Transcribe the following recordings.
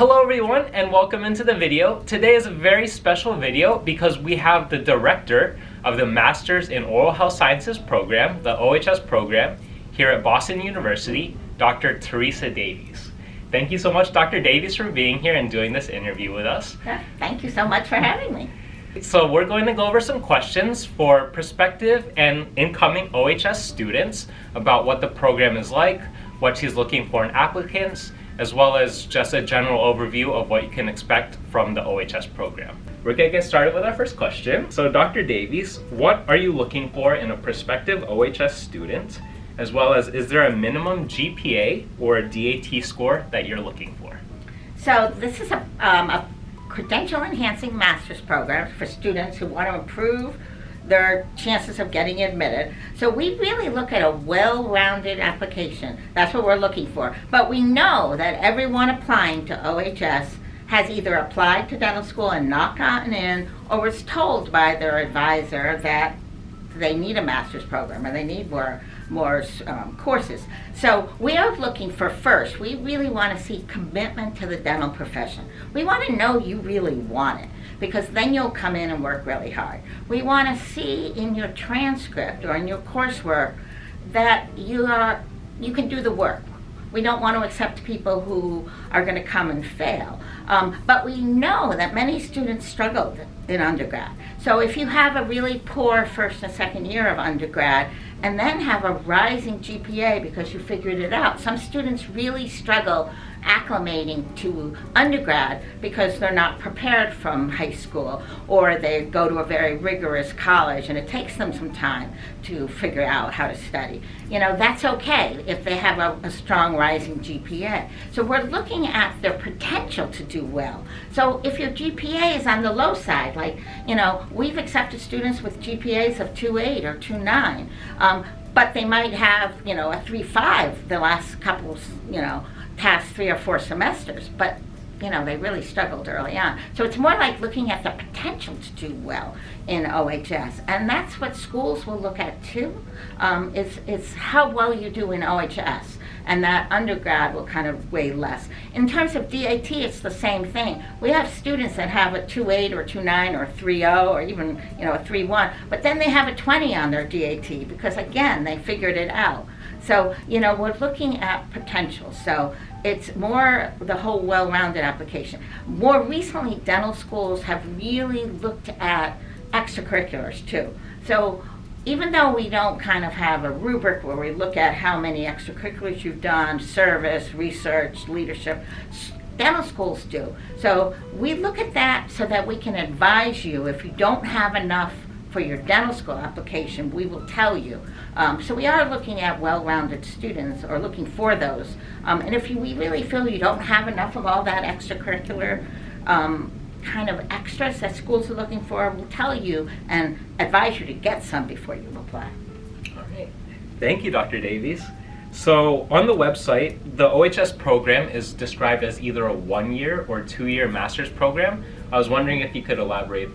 Hello everyone and welcome into the video. Today is a very special video because we have the director of the Masters in Oral Health Sciences program, the OHS program, here at Boston University, Dr. Teresa Davies. Thank you so much, Dr. Davies, for being here and doing this interview with us. Thank you so much for having me. So we're going to go over some questions for prospective and incoming OHS students about what the program is like, what she's looking for in applicants, as well as just a general overview of what you can expect from the OHS program. We're going to get started with our first question. So Dr. Davies, what are you looking for in a prospective OHS student, as well as is there a minimum GPA or a DAT score that you're looking for? So this is a credential enhancing master's program for students who want to improve their chances of getting admitted. So we really look at a well-rounded application. That's what we're looking for. But we know that everyone applying to OHS has either applied to dental school and not gotten in, or was told by their advisor that they need a master's program or they need more courses. So we are looking for, first, we really want to see commitment to the dental profession. We want to know you really want it, because then you'll come in and work really hard. We want to see in your transcript or in your coursework that you can do the work. We don't want to accept people who are going to come and fail. But we know that many students struggled in undergrad. So if you have a really poor first and second year of undergrad and then have a rising GPA because you figured it out, some students really struggle acclimating to undergrad because they're not prepared from high school, or they go to a very rigorous college and it takes them some time to figure out how to study. You know, that's okay if they have a strong rising GPA. So we're looking at their potential to do well. So if your GPA is on the low side, like, you know, we've accepted students with GPAs of 2.8 or 2.9, but they might have, you know, a 3.5 the last couple, past 3 or 4 semesters, but they really struggled early on. So it's more like looking at the potential to do well in OHS, and that's what schools will look at too, is how well you do in OHS, and that undergrad will kind of weigh less. In terms of DAT, it's the same thing. We have students that have a 2.8 or 2.9 or 3.0 or even a 3.1, but then they have a 20 on their DAT because, again, they figured it out. So, we're looking at potential. So it's more the whole well-rounded application. More recently, dental schools have really looked at extracurriculars too. So even though we don't kind of have a rubric where we look at how many extracurriculars you've done, service, research, leadership, dental schools do. So we look at that so that we can advise you if you don't have enough for your dental school application, we will tell you. So we are looking at well-rounded students, or looking for those. And if we really feel you don't have enough of all that extracurricular kind of extras that schools are looking for, we'll tell you and advise you to get some before you apply. All right. Thank you, Dr. Davies. So on the website, the OHS program is described as either a 1-year or 2-year master's program. I was wondering if you could elaborate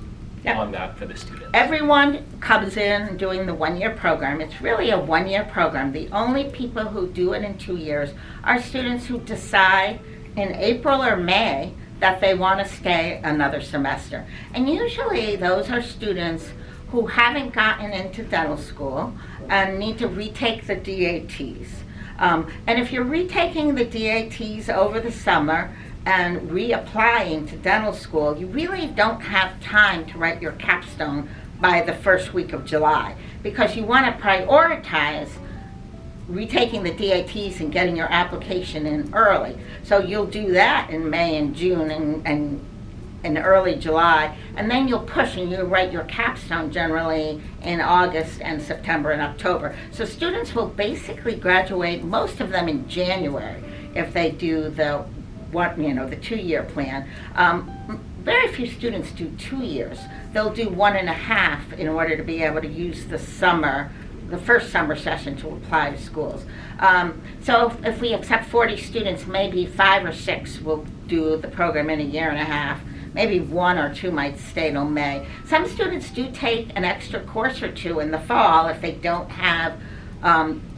on that for the students. Everyone comes in doing the 1-year program. It's really a 1-year program. The only people who do it in 2 years are students who decide in April or May that they want to stay another semester. And usually those are students who haven't gotten into dental school and need to retake the DATs. And if you're retaking the DATs over the summer and reapplying to dental school, you really don't have time to write your capstone by the first week of July, because you want to prioritize retaking the DATs and getting your application in early. So you'll do that in May and June and in early July, and then you'll push and you'll write your capstone generally in August and September and October. So students will basically graduate, most of them in January, if they do the 2-year plan. Very few students do 2 years. They'll do 1.5 in order to be able to use the first summer session to apply to schools. So if we accept 40 students, maybe 5 or 6 will do the program in a 1.5 years. Maybe 1 or 2 might stay till May. Some students do take an extra course or 2 in the fall if they don't have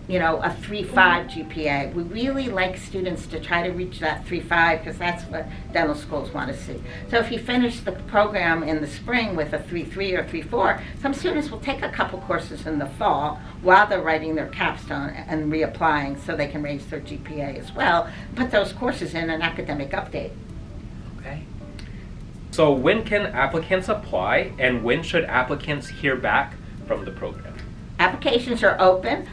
a 3.5 GPA. We really like students to try to reach that 3.5 because that's what dental schools want to see. So if you finish the program in the spring with a 3.3 or 3.4, some students will take a couple courses in the fall while they're writing their capstone and reapplying so they can raise their GPA as well. Put those courses in an academic update. Okay. So when can applicants apply, and when should applicants hear back from the program? Applications are open.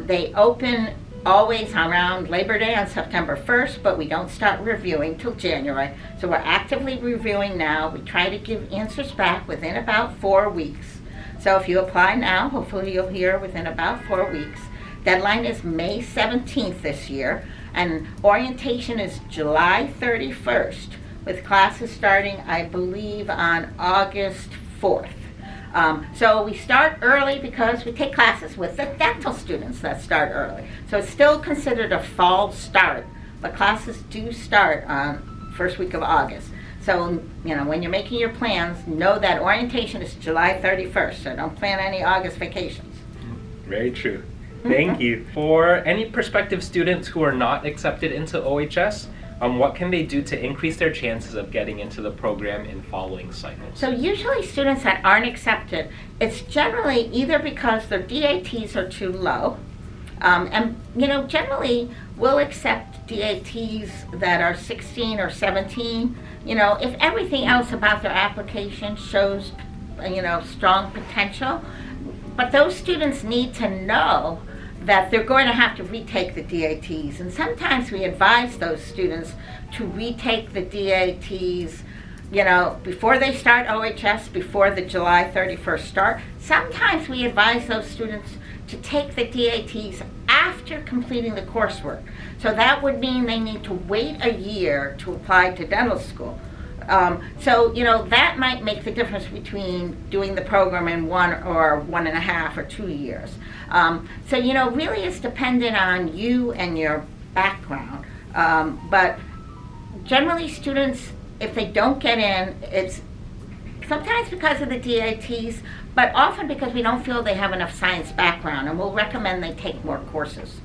They open always around Labor Day on September 1st, but we don't start reviewing till January. So we're actively reviewing now. We try to give answers back within about 4 weeks. So if you apply now, hopefully you'll hear within about 4 weeks. Deadline is May 17th this year, and orientation is July 31st, with classes starting, I believe, on August 4th. So we start early because we take classes with the dental students that start early. So it's still considered a fall start, but classes do start on first week of August. So, when you're making your plans, know that orientation is July 31st, so don't plan any August vacations. Very true. Thank you. For any prospective students who are not accepted into OHS, what can they do to increase their chances of getting into the program in following cycles? So usually students that aren't accepted, it's generally either because their DATs are too low, and generally we'll accept DATs that are 16 or 17, if everything else about their application shows, strong potential. But those students need to know that they're going to have to retake the DATs. And sometimes we advise those students to retake the DATs, before they start OHS, before the July 31st start. Sometimes we advise those students to take the DATs after completing the coursework. So that would mean they need to wait a year to apply to dental school. That might make the difference between doing the program in 1 or 1.5 or 2 years. Really it's dependent on you and your background. But generally students, if they don't get in, it's sometimes because of the DATs, but often because we don't feel they have enough science background, and we'll recommend they take more courses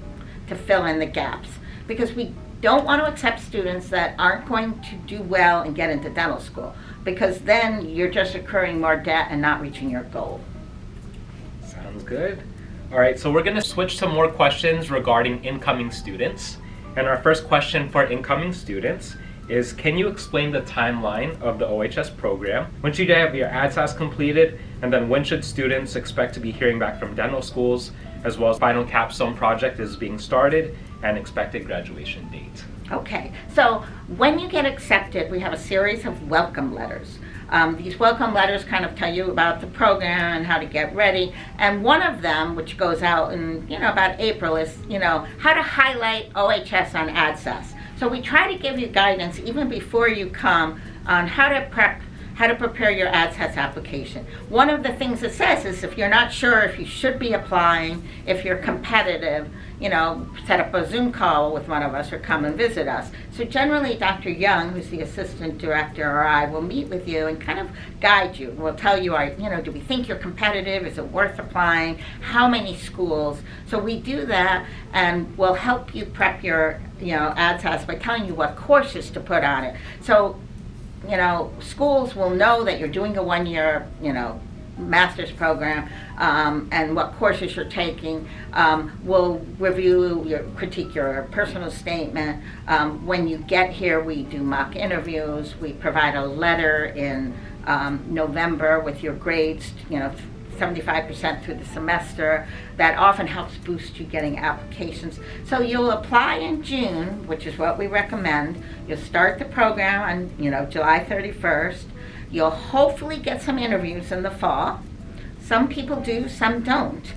to fill in the gaps, because we don't want to accept students that aren't going to do well and get into dental school, because then you're just incurring more debt and not reaching your goal. Sounds good. All right, so we're going to switch to more questions regarding incoming students. And our first question for incoming students is, can you explain the timeline of the OHS program? When should you have your ADSAS completed? And then when should students expect to be hearing back from dental schools, as well as final capstone project is being started and expected graduation date? Okay, so when you get accepted, we have a series of welcome letters. These welcome letters kind of tell you about the program and how to get ready. And one of them, which goes out in about April, is how to highlight OHS on ADSAS. So we try to give you guidance even before you come on how to prepare your ADSAS application. One of the things it says is if you're not sure if you should be applying, if you're competitive, set up a Zoom call with one of us or come and visit us. So generally Dr. Young, who's the assistant director, or I will meet with you and kind of guide you. We'll tell you, do we think you're competitive? Is it worth applying? How many schools? So we do that, and we'll help you prep your ADSAS by telling you what courses to put on it. So schools will know that you're doing a 1-year, master's program, and what courses you're taking. We'll review, critique your personal statement. When you get here, we do mock interviews. We provide a letter in November with your grades, 75% through the semester. That often helps boost you getting applications. So you'll apply in June, which is what we recommend. You'll start the program on July 31st. You'll hopefully get some interviews in the fall. Some people do, some don't,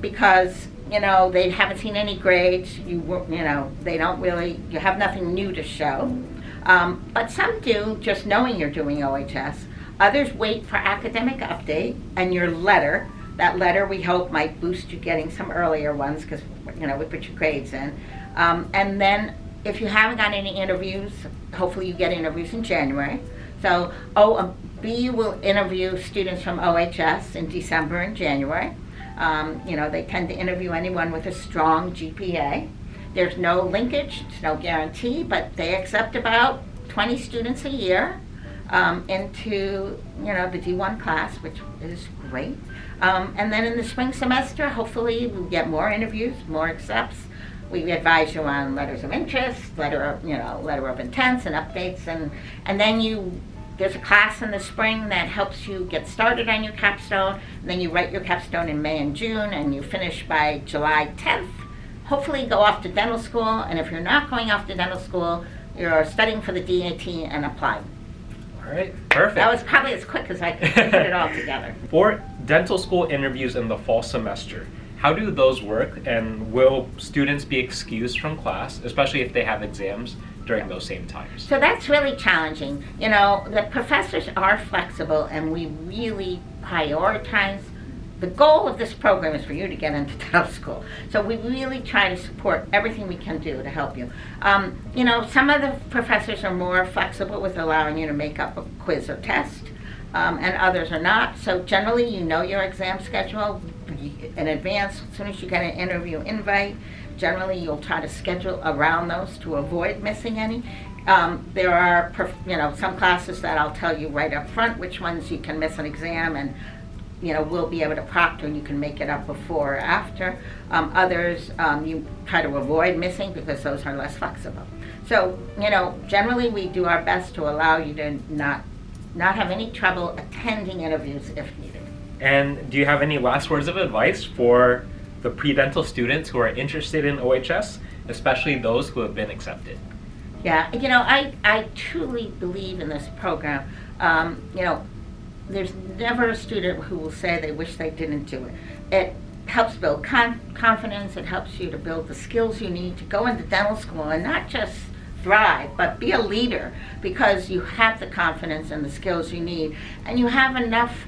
because they haven't seen any grades. They don't really. You have nothing new to show. But some do, just knowing you're doing OHS. Others wait for academic update and your letter. That letter we hope might boost you getting some earlier ones, because we put your grades in. And then if you haven't got any interviews, hopefully you get interviews in January. So a&bae will interview students from OHS in December and January. They tend to interview anyone with a strong GPA. There's no linkage, it's no guarantee, but they accept about 20 students a year into the D1 class, which is great. And then in the spring semester, hopefully we'll get more interviews, more accepts. We advise you on letters of interest, letter of intents and updates, and then there's a class in the spring that helps you get started on your capstone. And then you write your capstone in May and June, and you finish by July 10th. Hopefully go off to dental school, and if you're not going off to dental school, you're studying for the DAT and applying. All right, perfect. That was probably as quick as I could put it all together. For dental school interviews in the fall semester, how do those work, and will students be excused from class, especially if they have exams during those same times? So that's really challenging. The professors are flexible, and we really prioritize. The goal of this program is for you to get into dental school. So we really try to support everything we can do to help you. Some of the professors are more flexible with allowing you to make up a quiz or test, and others are not. So generally, your exam schedule in advance. As soon as you get an interview invite, generally you'll try to schedule around those to avoid missing any. There are, some classes that I'll tell you right up front which ones you can miss an exam, and we'll be able to proctor, and you can make it up before or after. Others, you try to avoid missing because those are less flexible. So, generally we do our best to allow you to not have any trouble attending interviews if needed. And do you have any last words of advice for the pre-dental students who are interested in OHS, especially those who have been accepted? Yeah, I truly believe in this program. There's never a student who will say they wish they didn't do it. It helps build confidence. It helps you to build the skills you need to go into dental school and not just thrive, but be a leader, because you have the confidence and the skills you need, and you have enough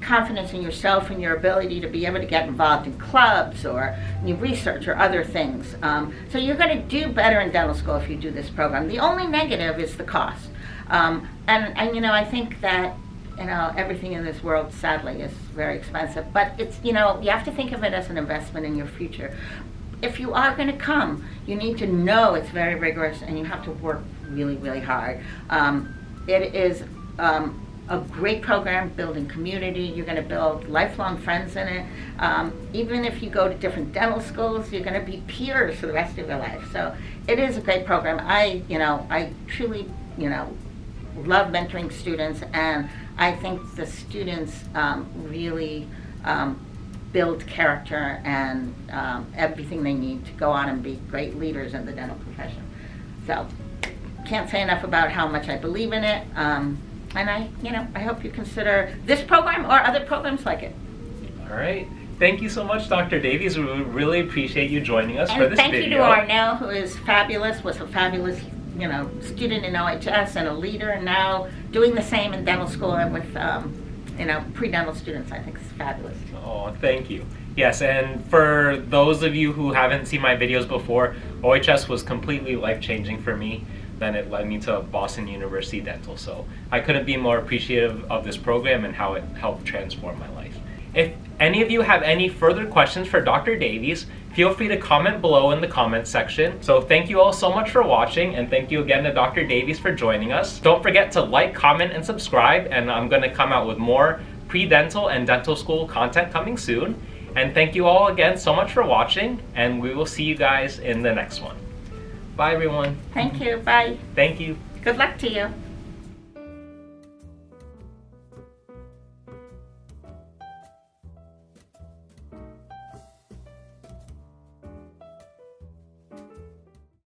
confidence in yourself and your ability to be able to get involved in clubs or new research or other things. So you're going to do better in dental school if you do this program. The only negative is the cost. And I think that everything in this world, sadly, is very expensive. But it's, you have to think of it as an investment in your future. If you are going to come, you need to know it's very rigorous, and you have to work really, really hard. It is a great program, building community. You're going to build lifelong friends in it. Even if you go to different dental schools, you're going to be peers for the rest of your life. So it is a great program. I truly, love mentoring students, and I think the students really build character and everything they need to go on and be great leaders in the dental profession. So can't say enough about how much I believe in it. And I hope you consider this program or other programs like it. All right. Thank you so much, Dr. Davies. We really appreciate you joining us for this video. And thank you to Arnel, who is fabulous, was a fabulous student in OHS and a leader, and now doing the same in dental school and with pre-dental students. I think it's fabulous. Oh, thank you. Yes, and for those of you who haven't seen my videos before, OHS was completely life-changing for me. Then it led me to Boston University Dental. So I couldn't be more appreciative of this program and how it helped transform my life. If any of you have any further questions for Dr. Davies, feel free to comment below in the comments section. So thank you all so much for watching, and thank you again to Dr. Davies for joining us. Don't forget to like, comment, and subscribe, and I'm going to come out with more pre-dental and dental school content coming soon. And thank you all again so much for watching, and we will see you guys in the next one. Bye, everyone. Thank you. Bye. Thank you. Good luck to you.